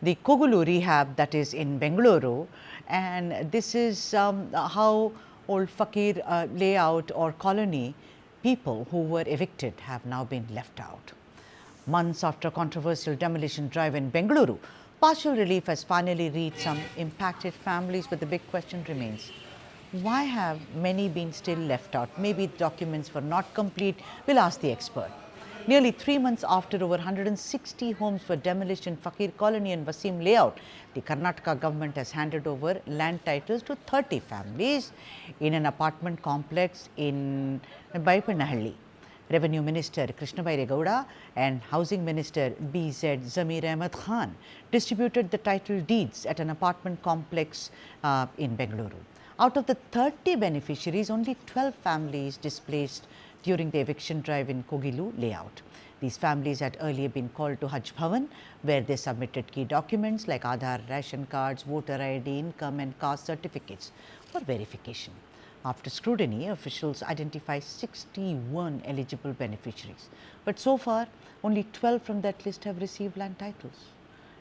the Kogilu Rehab that is in Bengaluru, and this is how Old Fakir Layout or Colony people who were evicted have now been left out. Months after controversial demolition drive in Bengaluru, partial relief has finally reached some impacted families, but the big question remains: why have many been still left out? Maybe documents were not complete. We'll ask the expert. Nearly 3 months after over 160 homes were demolished in Fakir Colony and Wasim Layout, the Karnataka government has handed over land titles to 30 families in an apartment complex in Baipannahalli. Revenue Minister Krishna Gowda and Housing Minister B.Z. Zamir Ahmed Khan distributed the title deeds at an apartment complex in Bengaluru. Out of the 30 beneficiaries, only 12 families displaced during the eviction drive in Kogilu Layout. These families had earlier been called to Hajj Bhavan, where they submitted key documents like Aadhaar, ration cards, voter ID, income and caste certificates for verification. After scrutiny, officials identified 61 eligible beneficiaries. But so far, only 12 from that list have received land titles.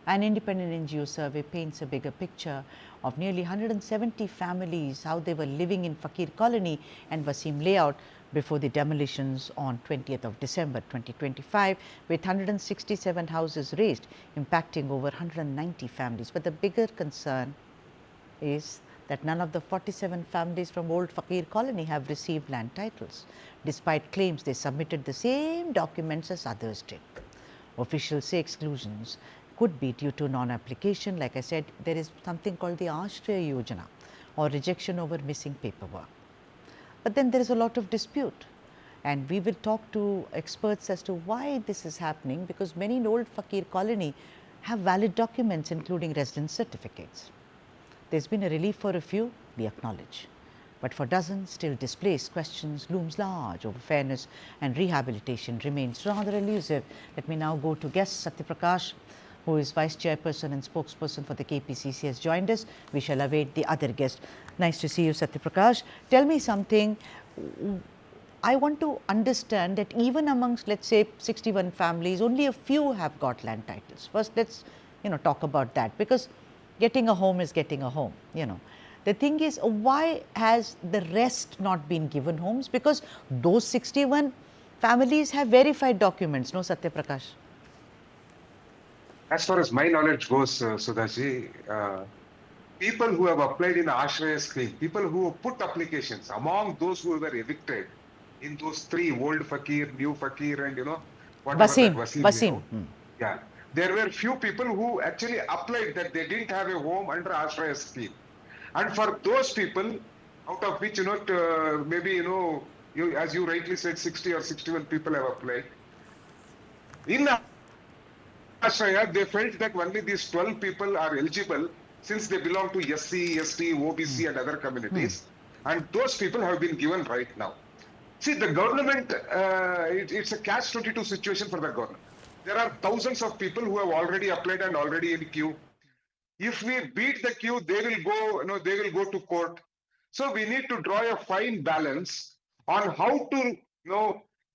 An independent NGO survey paints a bigger picture of nearly 170 families, how they were living in Fakir Colony and Wasim Layout before the demolitions on 20th of December 2025, with 167 houses razed, impacting over 190 families. But the bigger concern is that none of the 47 families from Old Fakir Colony have received land titles, despite claims they submitted the same documents as others did. Officials say exclusions could be due to non-application. Like I said, there is something called the Ashraya Yojana or rejection over missing paperwork. But then there is a lot of dispute, and we will talk to experts as to why this is happening, because many in Old Fakir Colony have valid documents including residence certificates. There's been a relief for a few, we acknowledge, but for dozens still displaced, questions looms large over fairness, and rehabilitation remains rather elusive. Let me now go to guest Satya Prakash, who is Vice Chairperson and Spokesperson for the KPCC, has joined us. We shall await the other guest. Nice to see you, Satya Prakash. Tell me something. I want to understand that even amongst, let's say, 61 families, only a few have got land titles. First, let's talk about that, because getting a home is getting a home. The thing is, why has the rest not been given homes? Because those 61 families have verified documents, no, Satya Prakash? As far as my knowledge goes, Sudhaji, people who have applied in the Ashraya scheme, people who put applications, among those who were evicted in those three, Old Fakir, New Fakir, and whatever that Wasim. Yeah, there were few people who actually applied that they didn't have a home under Ashraya scheme, and for those people, out of which maybe as you rightly said, 60 or 61 people have applied. In Ashraya, they felt that only these 12 people are eligible since they belong to SC, ST, OBC and other communities. And those people have been given right now. See, the government, it's a catch-22 situation for the government. There are thousands of people who have already applied and already in queue. If we beat the queue, they will go to court. So we need to draw a fine balance on how to,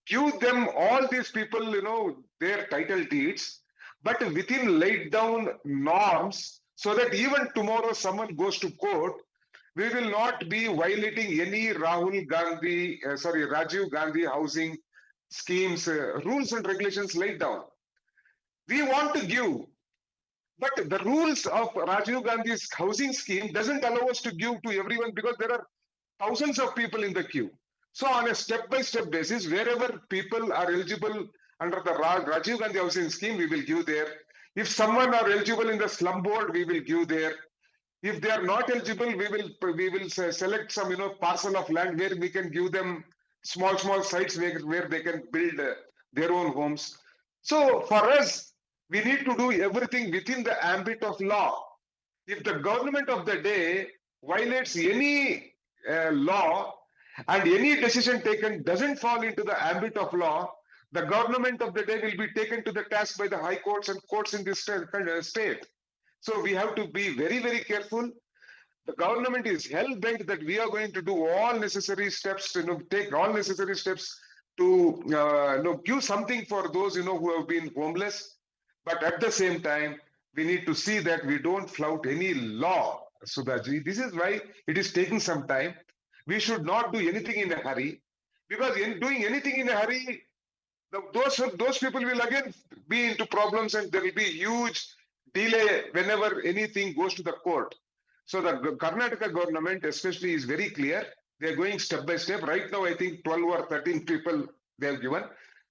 give them, all these people, their title deeds, but within laid down norms, so that even tomorrow someone goes to court, we will not be violating any Rajiv Gandhi housing schemes, rules and regulations laid down. We want to give, but the rules of Rajiv Gandhi's housing scheme doesn't allow us to give to everyone, because there are thousands of people in the queue. So on a step-by-step basis, wherever people are eligible under the Rajiv Gandhi housing scheme, we will give there. If someone are eligible in the slum board, we will give there. If they are not eligible, we will select some parcel of land where we can give them small sites where they can build their own homes. So for us, we need to do everything within the ambit of law. If the government of the day violates any law, and any decision taken doesn't fall into the ambit of law, the government of the day will be taken to the task by the high courts and courts in this state. So we have to be very, very careful. The government is hell-bent that we are going to do all necessary steps, take all necessary steps to give something for those who have been homeless. But at the same time, we need to see that we don't flout any law, Sudhaji. This is why it is taking some time. We should not do anything in a hurry, because in doing anything in a hurry, those people will again be into problems, and there will be huge delay whenever anything goes to the court. So the Karnataka government especially is very clear. They are going step by step. Right now, I think 12 or 13 people they have given.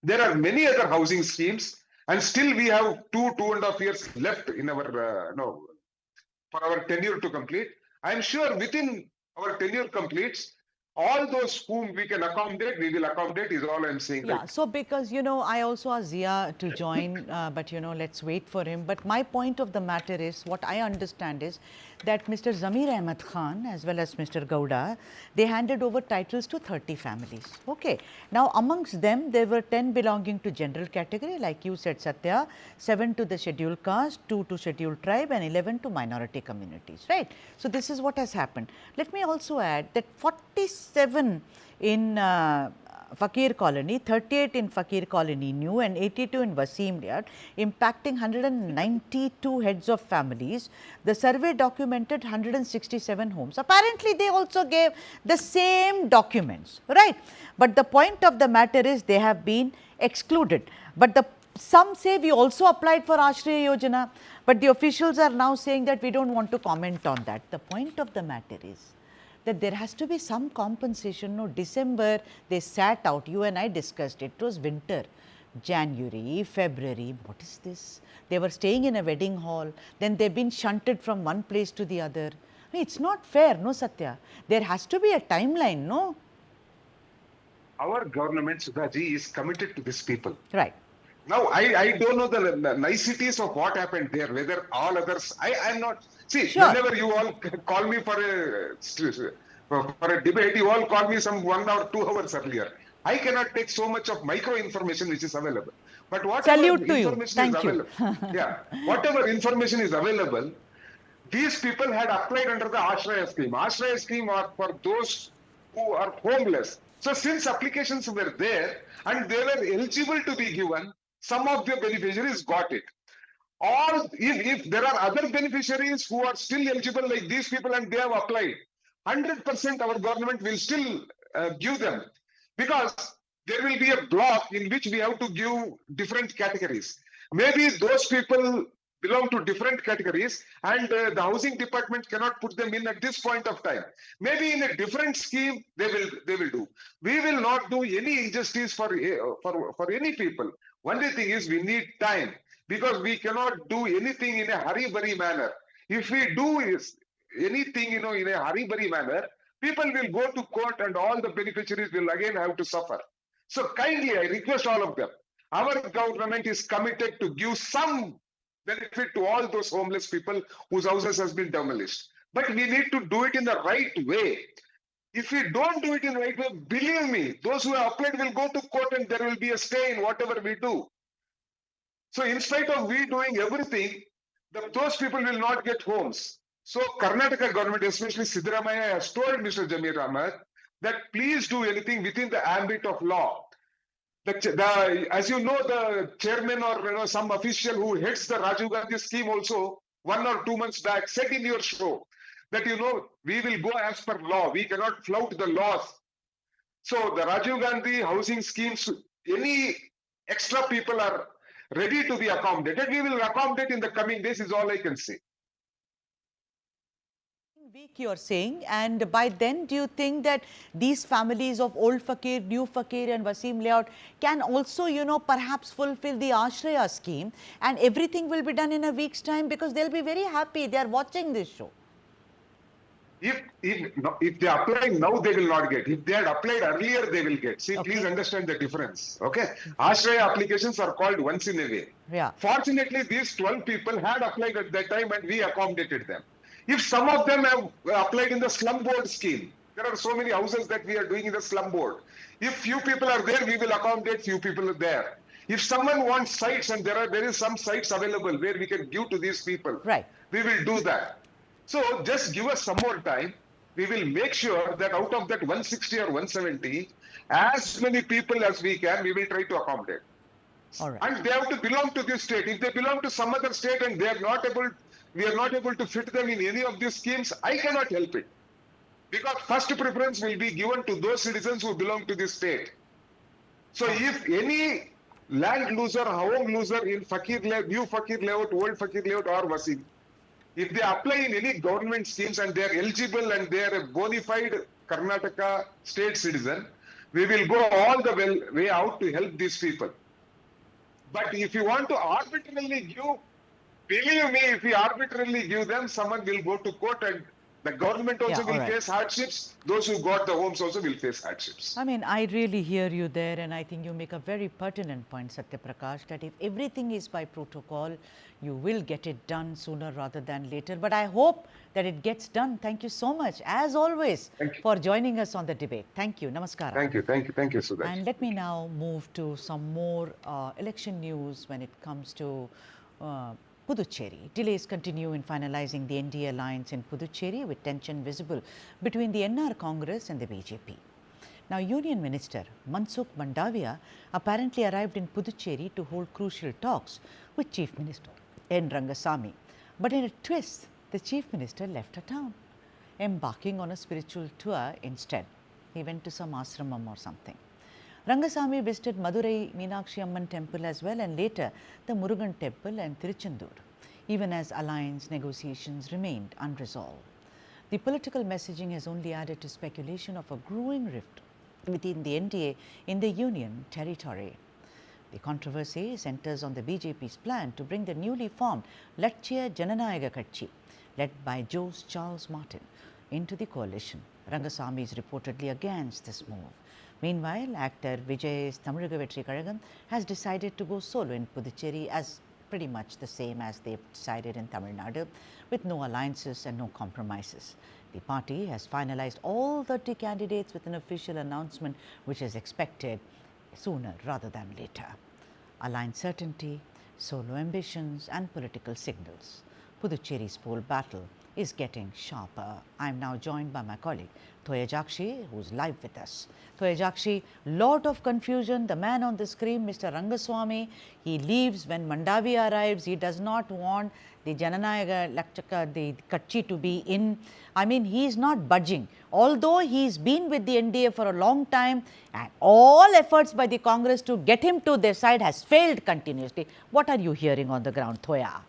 There are many other housing schemes, and still we have 2.5 years left in our for our tenure to complete. I am sure within our tenure completes, all those whom we can accommodate, we will accommodate, is all I'm saying. Yeah, right? so because, I also asked Zia to join, but, let's wait for him. But my point of the matter is, what I understand is that Mr. Zamir Ahmed Khan, as well as Mr. Gowda, they handed over titles to 30 families. Okay. Now, amongst them, there were 10 belonging to general category, like you said, Satya, 7 to the scheduled caste, 2 to scheduled tribe, and 11 to minority communities, right? So, this is what has happened. Let me also add that 47 in Fakir Colony, 38 in Fakir Colony New, and 82 in Wasim Layout, impacting 192 heads of families. The survey documented 167 homes. Apparently, they also gave the same documents, right? But the point of the matter is they have been excluded. But some say we also applied for Ashray Yojana, but the officials are now saying that we don't want to comment on that. The point of the matter is that there has to be some compensation. No, December they sat out, you and I discussed it, was winter, January, February, what is this? They were staying in a wedding hall, then they've been shunted from one place to the other. I mean, it's not fair, no Satya? There has to be a timeline, no? Our government, Sudhaji, is committed to these people. Right. Now, I don't know the niceties of what happened there, whether all others, I'm not, see, Sure. Whenever you all call me for a debate, you all call me some 1 or 2 hours earlier. I cannot take so much of micro information which is available. But whatever Salute to you. information Thank is you. available, yeah, whatever information is available, these people had applied under the Ashraya scheme. Ashraya scheme are for those who are homeless. So since applications were there and they were eligible to be given, some of the beneficiaries got it. Or if there are other beneficiaries who are still eligible like these people and they have applied, 100% our government will still give them, because there will be a block in which we have to give different categories. Maybe those people belong to different categories and the housing department cannot put them in at this point of time. Maybe in a different scheme they will do. We will not do any injustice for any people. Only thing is we need time, because we cannot do anything in a hurry-burry manner. If we do anything in a hurry-burry manner, people will go to court and all the beneficiaries will again have to suffer. So kindly, I request all of them. Our government is committed to give some benefit to all those homeless people whose houses has been demolished. But we need to do it in the right way. If we don't do it in the right way, believe me, those who have applied will go to court and there will be a stay in whatever we do. So in spite of we doing everything, those people will not get homes. So Karnataka government, especially Siddaramaiah, has told Mr. Jamir Ahmed that please do anything within the ambit of law. As you know, the chairman or some official who heads the Rajiv Gandhi scheme also 1 or 2 months back said in your show that we will go as per law. We cannot flout the laws. So the Rajiv Gandhi housing schemes, any extra people are ready to be accommodated. We will accommodate in the coming days is all I can say. Week you're saying, and by then do you think that these families of Old Fakir, New Fakir and Wasim Layout can also perhaps fulfill the Ashraya scheme and everything will be done in a week's time, because they'll be very happy, they are watching this show? If they apply now, they will not get. If they had applied earlier, they will get. See, Okay. Please understand the difference. Okay, Ashraya applications are called once in a way. Yeah. Fortunately, these 12 people had applied at that time and we accommodated them. If some of them have applied in the slum board scheme, there are so many houses that we are doing in the slum board. If few people are there, we will accommodate few people there. If someone wants sites and there is some sites available where we can give to these people, right, we will do that. So just give us some more time. We will make sure that out of that 160 or 170, as many people as we can, we will try to accommodate. All right. And they have to belong to this state. If they belong to some other state and we are not able to fit them in any of these schemes, I cannot help it. Because first preference will be given to those citizens who belong to this state. So if any land loser, home loser in New Fakir Layout, Old Fakir Layout or Wasim, if they apply in any government schemes and they are eligible and they are a bona fide Karnataka state citizen, we will go all the way out to help these people. But if you want to arbitrarily give, believe me, if we arbitrarily give them, someone will go to court and the government also will face hardships. Those who got the homes also will face hardships. I mean, I really hear you there, and I think you make a very pertinent point, Satya Prakash, that if everything is by protocol, you will get it done sooner rather than later. But I hope that it gets done. Thank you so much, as always, for joining us on the debate. Thank you. Namaskar. Thank you, Sudhash. And let me now move to some more election news when it comes to Puducherry. Delays continue in finalizing the NDA alliance in Puducherry, with tension visible between the NR Congress and the BJP. Now, Union Minister Mansukh Mandavia apparently arrived in Puducherry to hold crucial talks with Chief Minister N. Rangasamy. But in a twist, the Chief Minister left her town, embarking on a spiritual tour instead. He went to some ashramam or something. Rangasamy visited Madurai Meenakshi Amman temple as well, and later the Murugan temple and Tiruchendur, even as alliance negotiations remained unresolved. The political messaging has only added to speculation of a growing rift within the NDA in the union territory. The controversy centers on the BJP's plan to bring the newly formed Latchya Jananayaga Katchi, led by Jose Charles Martin, into the coalition. Rangasamy is reportedly against this move. Meanwhile, actor Vijay's Tamizhga Vetri Kazhagam has decided to go solo in Puducherry, as pretty much the same as they've decided in Tamil Nadu, with no alliances and no compromises. The party has finalized all 30 candidates with an official announcement, which is expected sooner rather than later. Alliance certainty, solo ambitions and political signals. Puducherry's poll battle is getting sharper. I am now joined by my colleague Thoya Jakshi, who is live with us. Thoya Jakshi, lot of confusion. The man on the screen, Mr. Rangaswamy, he leaves when Mandavia arrives. He does not want the Jananayaga Lakchaka, the Katchi to be in. I mean, he is not budging. Although he's been with the NDA for a long time, and all efforts by the Congress to get him to their side has failed continuously. What are you hearing on the ground, Thoya?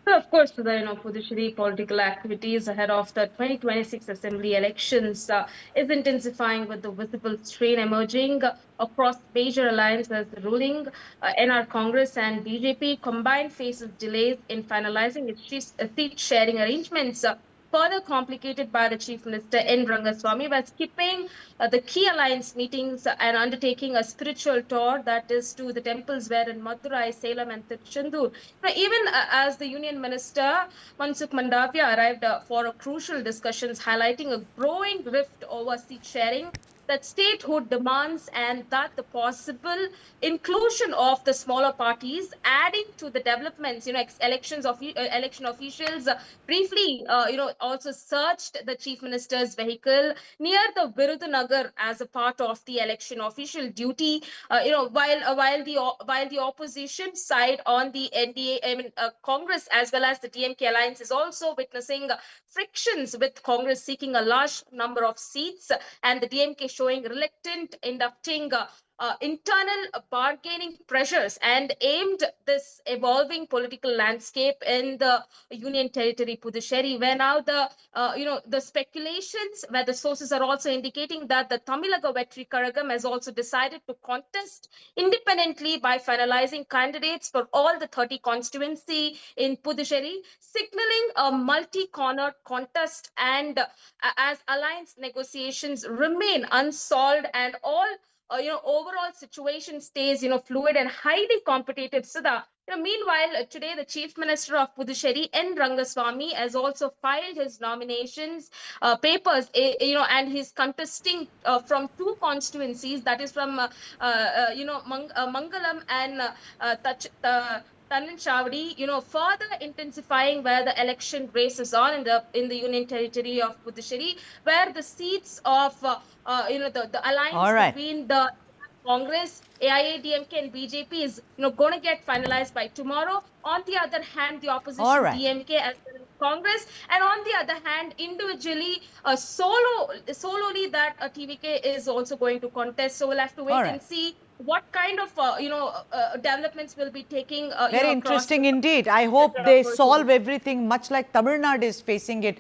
So, of course, the Puducherry political activities ahead of the 2026 assembly elections is intensifying, with the visible strain emerging across major alliances. Ruling NR Congress and BJP combined faces delays in finalizing its seat sharing arrangements. Further complicated by the Chief Minister N. Rangaswamy by skipping the key alliance meetings and undertaking a spiritual tour, that is to the temples where in Madurai, Salem and Tiruchendur. Even as the Union Minister Mansukh Mandavia arrived for a crucial discussions highlighting a growing rift over seat sharing that statehood demands, and that the possible inclusion of the smaller parties, adding to the developments. Election officials briefly, also searched the Chief Minister's vehicle near the Virudhunagar as a part of the election official duty. While the opposition side on the NDA, Congress as well as the DMK alliance is also witnessing frictions, with Congress seeking a large number of seats and the DMK showing reluctant inducting internal bargaining pressures, and aimed this evolving political landscape in the union territory Puducherry, where now the speculations, where the sources are also indicating that the Tamizhga Vetri Kazhagam has also decided to contest independently by finalizing candidates for all the 30 constituency in Puducherry, signaling a multi-cornered contest. And as alliance negotiations remain unsolved and all overall situation stays fluid and highly competitive, Sudha. Meanwhile, today the Chief Minister of Puducherry N. Rangaswamy has also filed his nominations papers, and he's contesting from two constituencies, that is from Mangalam and Tannin Chavdi, further intensifying where the election race is on in the union territory of Puducherry, where the seats of the alliance between the Congress, AIADMK, and BJP is going to get finalized by tomorrow. On the other hand, the All opposition right. DMK as well as Congress, and on the other hand, individually, solely that TVK is also going to contest. So we'll have to wait All right. and see what kind of developments will be taking Very across interesting the indeed. I hope they solve everything much like Tamil Nadu is facing it.